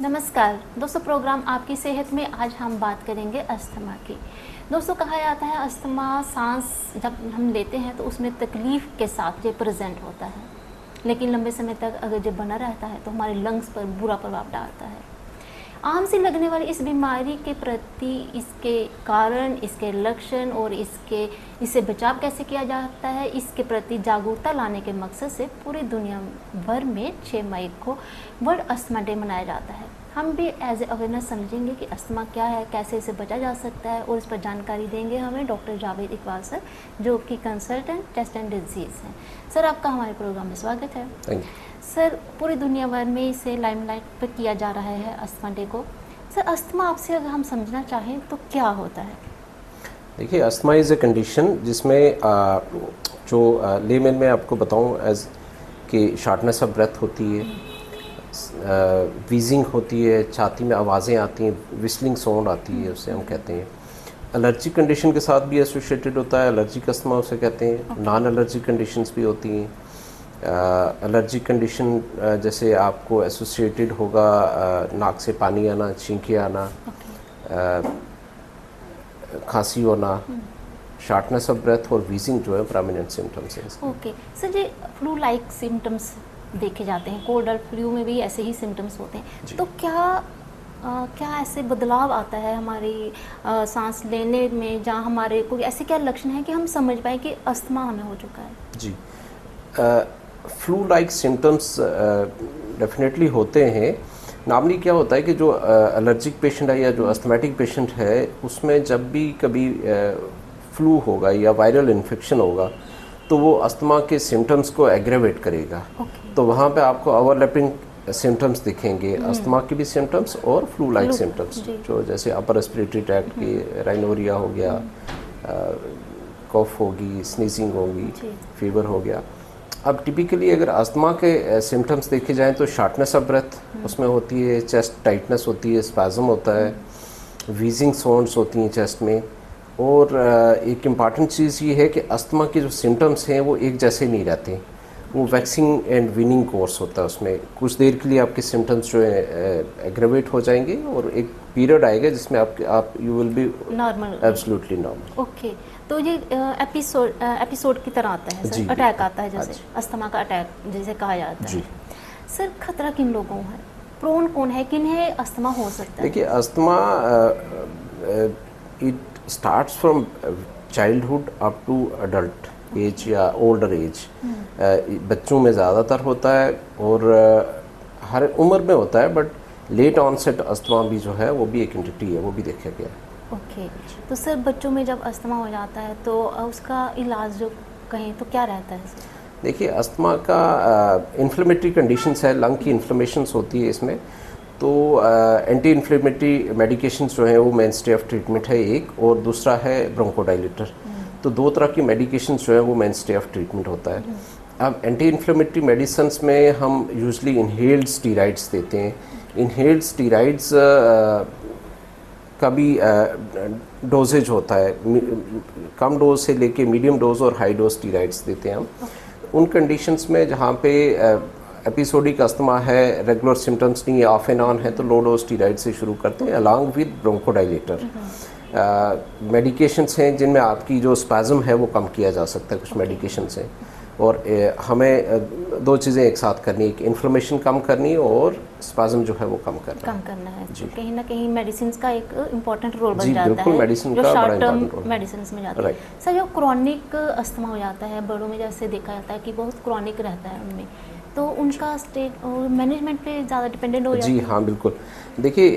नमस्कार दोस्तों, प्रोग्राम आपकी सेहत में आज हम बात करेंगे अस्थमा की। दोस्तों, कहा जाता है अस्थमा सांस जब हम लेते हैं तो उसमें तकलीफ़ के साथ ये प्रेजेंट होता है, लेकिन लंबे समय तक अगर ये बना रहता है तो हमारे लंग्स पर बुरा प्रभाव डालता है। आम सी लगने वाली इस बीमारी के प्रति, इसके कारण, इसके लक्षण और इससे बचाव कैसे किया जाता है, इसके प्रति जागरूकता लाने के मकसद से पूरी दुनिया भर में 6 मई को वर्ल्ड अस्थमा डे मनाया जाता है। हम भी एज ए अवेयरनेस समझेंगे कि अस्थमा क्या है, कैसे इसे बचा जा सकता है, और इस पर जानकारी देंगे हमें डॉक्टर जावेद इकबाल सर, जो कि कंसल्टेंट चेस्ट एंड डिजीज़ हैं। सर, आपका हमारे प्रोग्राम में स्वागत है। Thank you. सर, पूरी दुनिया भर में इसे लाइमलाइट पर किया जा रहा है अस्थमा डे को। सर, अस्थमा आपसे अगर हम समझना चाहें तो क्या होता है? देखिए, अस्थमा इज़ ए कंडीशन जिसमें जो लेमन में आपको बताऊं एज कि शार्टनेस ऑफ ब्रेथ होती है, वीजिंग होती है, छाती में आवाज़ें आती हैं, विस्लिंग साउंड आती है, उसे हम कहते हैं। एलर्जी कंडीशन के साथ भी एसोसिएटेड होता है, एलर्जिक अस्थमा उसे कहते हैं। नॉन एलर्जी कंडीशंस भी होती हैं। एलर्जी कंडीशन जैसे आपको एसोसिएटेड होगा नाक से पानी आना, छींके आना, खांसी होना, शार्टनेस ऑफ ब्रेथ और वीजिंग जो है प्रोमिनेंट सिम्टम्स हैं। ओके सर, ये फ्लू लाइक सिम्टम्स देखे जाते हैं, कोल्ड और फ्लू में भी ऐसे ही सिम्टम्स होते हैं, तो क्या ऐसे बदलाव आता है हमारी सांस लेने में, जहाँ हमारे कोई ऐसे क्या लक्षण है कि हम समझ पाए कि अस्थमा हमें हो चुका है? जी, फ्लू लाइक सिम्टम्स डेफिनेटली होते हैं। नॉर्मली क्या होता है कि जो एलर्जिक पेशेंट है या जो अस्थमेटिक पेशेंट है, उसमें जब भी कभी फ्लू होगा या वायरल इन्फेक्शन होगा तो वो अस्थमा के सिम्टम्स को एग्रेवेट करेगा। तो वहाँ पे आपको ओवरलैपिंग सिम्टम्स दिखेंगे, अस्थमा के भी सिम्टम्स और फ्लू लाइक सिम्टम्स, जो जैसे अपर रेस्पिरेटरी ट्रैक्ट की राइनोरिया हो गया, कॉफ होगी, स्नीजिंग होगी, फीवर हो गया। अब टिपिकली अगर अस्थमा के सिम्टम्स देखे जाएं तो शार्टनेस ऑफ ब्रेथ उसमें होती है, चेस्ट टाइटनेस होती है, स्पैज़म होता है, वीजिंग साउंड्स होती हैं चेस्ट में। और एक इम्पॉर्टेंट चीज़ ये है कि अस्थमा के जो सिम्टम्स हैं वो एक जैसे नहीं रहते, वो वैक्सिंग एंड विनिंग कोर्स होता है। उसमें कुछ देर के लिए आपके सिम्टम्स जो है एग्रेवेट हो जाएंगे और एक पीरियड आएगा जिसमें आप you will be normal, absolutely normal. Okay, तो ये एपिसोड की तरह आता है सर, अटैक आता है, जैसे अस्थमा का अटैक जिसे कहा जाता है। सर, खतरा किन लोगों है, प्रोन कौन है, किन्हें अस्थमा हो सकता है? देखिए, asthma it starts from childhood up to adult age या ओल्डर एज। बच्चों में ज़्यादातर होता है और हर उम्र में होता है, बट लेट ऑनसेट अस्थमा भी जो है वो भी एक एंटिटी है, वो भी देखा गया है। ओके, तो सर बच्चों में जब अस्थमा हो जाता है तो उसका इलाज जो कहें तो क्या रहता है सर? देखिए, अस्थमा का इन्फ्लेमेटरी कंडीशंस है, लंग की इन्फ्लेमेशंस होती है इसमें, तो एंटी इन्फ्लेमेटरी मेडिकेशंस जो है वो मेन स्टे ऑफ ट्रीटमेंट है एक, और दूसरा है ब्रोंकोडाइलेटर। तो दो तरह की मेडिकेशंस जो है वो मेन स्टे ऑफ ट्रीटमेंट होता है। अब एंटी इन्फ्लेमेटरी मेडिसिन्स में हम यूजुअली इनहेल्ड स्टीराइड्स देते हैं। इनहेल्ड स्टीराइड्स का भी डोजेज होता है, कम डोज से लेके मीडियम डोज और हाई डोज स्टीराइड्स देते हैं हम उन कंडीशंस में जहाँ पे एपिसोडिक अस्थमा है, रेगुलर सिम्टम्स नहीं है, ऑफ एंड ऑन है, तो लो डोज स्टीराइड से शुरू करते हैं अलॉन्ग विद ब्रोंकोडाइलेटर। मेडिकेशंस हैं जिनमें आपकी जो स्पैज़म है वो कम किया जा सकता है, कुछ मेडिकेशंस हैं। और हमें दो चीज़ें एक साथ करनी, एक इन्फ्लेमेशन कम करनी और स्पैज़म जो है वो कम करना है। जी, कहीं ना कहीं मेडिसिन का एक इम्पॉर्टेंट रोल बन जी, जाता बिल्कुल, है, मेडिसिन जो का बड़ा short term important role medicine में जाता है। सर, जो क्रॉनिक अस्थमा हो जाता है बड़ों में, जैसे देखा जाता है कि बहुत क्रॉनिक रहता है उनमें, तो उनका स्टेट और मैनेजमेंट पे ज़्यादा डिपेंडेंट हो जाता है? जी हाँ, बिल्कुल। देखिए,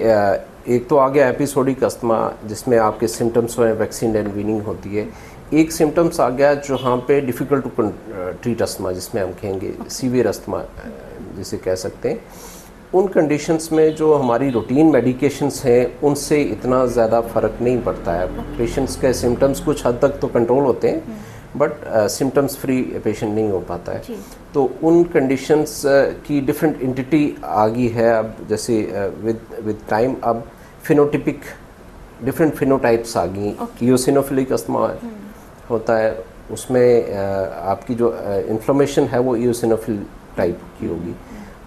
एक तो आ गया एपिसोडिक अस्थमा जिसमें आपके सिम्टम्स जो है वैक्सीन एंड वीनिंग होती है। एक सिम्टम्स आ गया जहाँ पे डिफ़िकल्ट टू ट्रीट अस्थमा, जिसमें हम कहेंगे सीवियर अस्थमा जिसे कह सकते हैं। उन कंडीशंस में जो हमारी रूटीन मेडिकेशंस हैं उनसे इतना ज़्यादा फ़र्क नहीं पड़ता है। पेशेंट्स के सिम्टम्स कुछ हद तक तो कंट्रोल होते हैं, बट सिम्टम्स फ्री पेशेंट नहीं हो पाता है। तो उन कंडीशंस की डिफरेंट एंटिटी आ गई है अब, जैसे विद टाइम अब फिनोटिपिक डिफरेंट फिनोटाइप्स आ गई। इयोसिनोफिलिक अस्थमा होता है, उसमें आपकी जो इन्फ्लेमेशन है वो इयोसिनोफिल टाइप की होगी।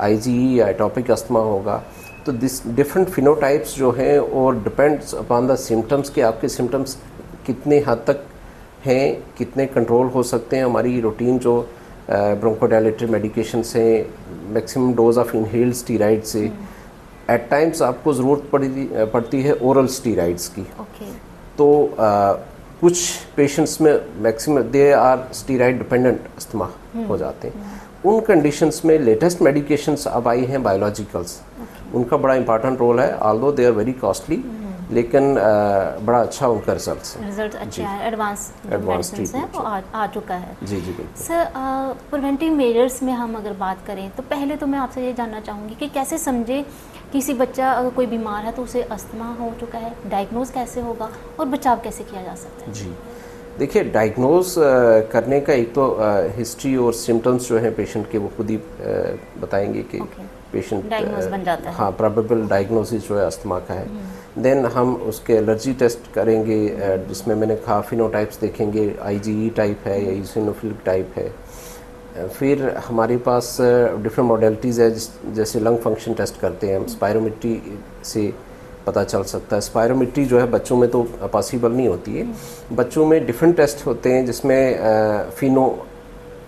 आईजीई या एटोपिक अस्थमा होगा, तो दिस डिफरेंट फिनोटाइप्स जो हैं और डिपेंड्स अपॉन द सिम्टम्स कि आपके सिम्टम्स कितने हद तक हैं, कितने कंट्रोल हो सकते हैं। हमारी रूटीन जो ब्रोंकोडायलेटरी मेडिकेशन से, maximum dose of inhaled steroid से, एट टाइम्स आपको ज़रूरत पड़ती है ओरल स्टीराइड्स की। तो कुछ पेशेंट्स में maximum they are steroid dependent asthma हो जाते हैं। उन कंडीशंस में लेटेस्ट मेडिकेशंस अब आई हैं बायोलॉजिकल्स, उनका बड़ा इंपॉर्टेंट रोल है। Although they are very costly, लेकिन बड़ा अच्छा उनका रिजल्ट अच्छा है। एडवांस मेडिसिन है वो आ चुका है। जी जी बिल्कुल। सर, प्रिवेंटिव मेजर्स में हम अगर बात करें तो पहले तो मैं आपसे ये जानना चाहूँगी कि कैसे समझे किसी बच्चा अगर कोई बीमार है तो उसे अस्थमा हो चुका है, डायग्नोज कैसे होगा और बचाव कैसे किया जा सकता है? जी देखिए, डायग्नोज करने का एक तो हिस्ट्री और सिम्टम्स जो हैं पेशेंट के वो खुद ही बताएंगे कि पेशेंट डायग्नोज बन जाता है। हाँ, प्रोबेबल डायग्नोसिस जो है अस्थमा का है। देन हम उसके एलर्जी टेस्ट करेंगे, जिसमें मैंने कहा फिनोटाइप्स देखेंगे, IgE टाइप है या ईसिनोफिलिक टाइप है। फिर हमारे पास डिफरेंट मॉडलिटीज़ है, जैसे लंग फंक्शन टेस्ट करते हैं हम, स्पायरोमेट्री से पता चल सकता है। स्पायरोमेट्री जो है बच्चों में तो पॉसिबल नहीं होती है, बच्चों में डिफरेंट टेस्ट होते हैं, जिसमें फिनो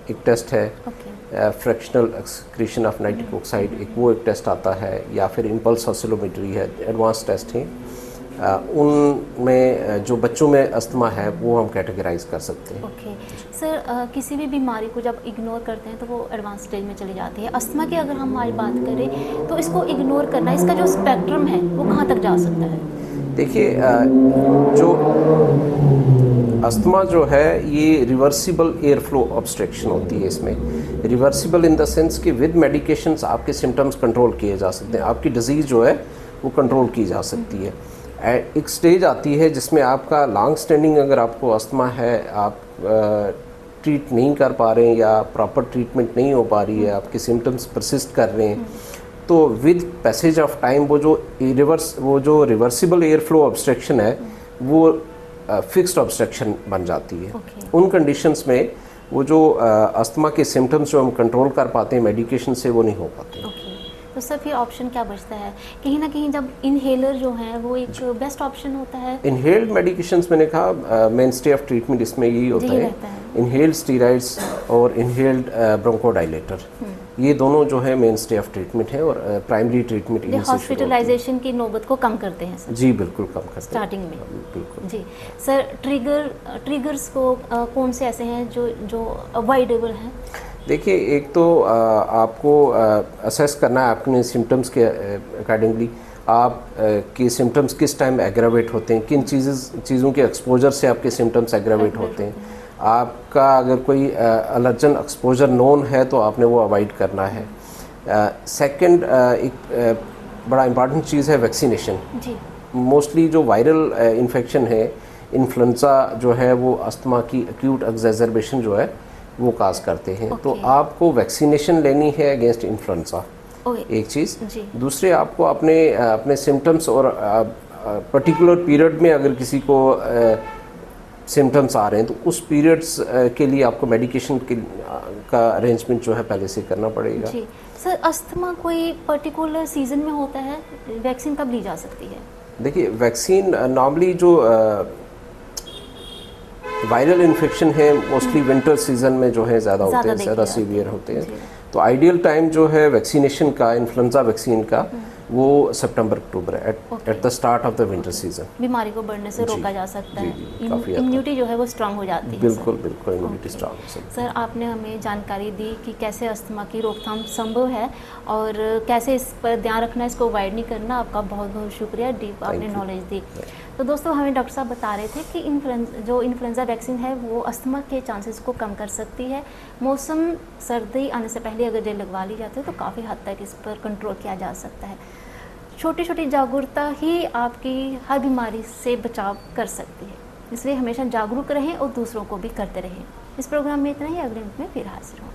एक टेस्ट है, fractional excretion of nitric oxide एक वो एक टेस्ट आता है, या फिर इम्पल्स ऑसिलोमेट्री है, एडवांस टेस्ट हैं। उनमें जो बच्चों में अस्थमा है वो हम कैटेगराइज कर सकते हैं। सर, किसी भी बीमारी को जब इग्नोर करते हैं तो वो एडवांस स्टेज में चली जाती है। अस्थमा की अगर हम आज बात करें तो इसको इग्नोर करना, इसका जो स्पेक्ट्रम है वो कहाँ तक जा सकता है? देखिए, जो अस्थमा जो है ये रिवर्सिबल एयर फ्लो ऑब्स्ट्रक्शन होती है। इसमें रिवर्सिबल इन द सेंस कि विद मेडिकेशंस आपके सिम्टम्स कंट्रोल किए जा सकते हैं, आपकी डिजीज़ जो है वो कंट्रोल की जा सकती है। एक स्टेज आती है जिसमें आपका लॉन्ग स्टैंडिंग अगर आपको अस्थमा है, आप ट्रीट नहीं कर पा रहे हैं या प्रॉपर ट्रीटमेंट नहीं हो पा रही है, आपके सिम्टम्स परसिस्ट कर रहे हैं, तो विद पैसेज ऑफ टाइम वो जो रिवर्सिबल एयर फ्लो ऑब्स्ट्रक्शन है वो फिक्स्ड ऑब्स्ट्रक्शन बन जाती है। उन कंडीशंस में वो जो अस्थमा के सिम्टम्स जो हम कंट्रोल कर पाते हैं मेडिकेशन से, वो नहीं हो पाते। तो सर फिर ऑप्शन क्या बचता है? कहीं ना कहीं जब इनहेलर जो है वो एक बेस्ट ऑप्शन होता है। इनहेल्ड मेडिकेशंस मैंने कहा मेन स्टे ऑफ ट्रीटमेंट इसमें यही होता है। इनहेल्ड स्टीराइड्स और इनहेल्ड ब्रोंकोडायलेटर, ये दोनों जो है मेन स्टे ऑफ ट्रीटमेंट है और प्राइमरी ट्रीटमेंट इनसे हॉस्पिटलाइजेशन की नौबत को कम करते हैं सर। जी बिल्कुल कम करते हैं स्टार्टिंग में। बिल्कुल जी सर, ट्रिगर्स को कौन से ऐसे हैं जो अवॉइडेबल हैं? देखिए, एक तो आपको असेस करना है अपने सिम्टम्स के अकॉर्डिंगली, आप के सिम्टम्स किस टाइम एग्रावेट होते हैं, किन चीज़ों के एक्सपोजर से आपके सिम्टम्स एग्रावेट होते हैं। आपका अगर कोई एलर्जन एक्सपोजर नोन है तो आपने वो अवॉइड करना है। सेकंड, एक बड़ा इम्पॉर्टेंट चीज़ है वैक्सीनेशन। मोस्टली जो वायरल इन्फेक्शन है, इन्फ्लुएंजा जो है वो अस्थमा की एक्यूट एक्सैजर्बेशन जो है वो काज करते हैं। तो आपको वैक्सीनेशन लेनी है अगेंस्ट इन्फ्लुएंजा, एक चीज़। दूसरे, आपको अपने सिम्टम्स और पर्टिकुलर पीरियड में अगर किसी को सिम्टम्स आ रहे हैं तो उस पीरियड्स के लिए आपको मेडिकेशन का अरेंजमेंट जो है पहले से करना पड़ेगा। जी सर, अस्थमा कोई पर्टिकुलर सीजन में होता है, वैक्सीन कब ली जा सकती है? देखिए, वैक्सीन नॉर्मली जो वायरल इन्फेक्शन है मोस्टली विंटर सीजन में जो है ज़्यादा होते हैं, ज़्यादा सीवियर होते हैं। तो आइडियल टाइम जो है वैक्सीनेशन का, इन्फ्लुएंजा वैक्सीन का, वो सितंबर अक्टूबर at the start of the winter season. बीमारी को बढ़ने से रोका जा सकता है, इम्यूनिटी जो है वो स्ट्रांग हो जाती है। बिल्कुल बिल्कुल, इम्यूनिटी स्ट्रांग हो सकती है। सर, आपने हमें जानकारी दी कि कैसे अस्थमा की रोकथाम संभव है और कैसे इस पर ध्यान रखना, इसको अवॉइड नहीं करना। आपका बहुत बहुत शुक्रिया, डीप आपने नॉलेज दी। तो दोस्तों, हमें डॉक्टर साहब बता रहे थे कि इन्फ्लुएंजा वैक्सीन है वो अस्थमा के चांसेस को कम कर सकती है। मौसम सर्दी आने से पहले अगर ये लगवा ली जाती है तो काफ़ी हद तक इस पर कंट्रोल किया जा सकता है। छोटी छोटी जागरूकता ही आपकी हर बीमारी से बचाव कर सकती है, इसलिए हमेशा जागरूक रहें और दूसरों को भी करते रहें। इस प्रोग्राम में इतना ही, अगले मिनट में फिर हाजिर हों।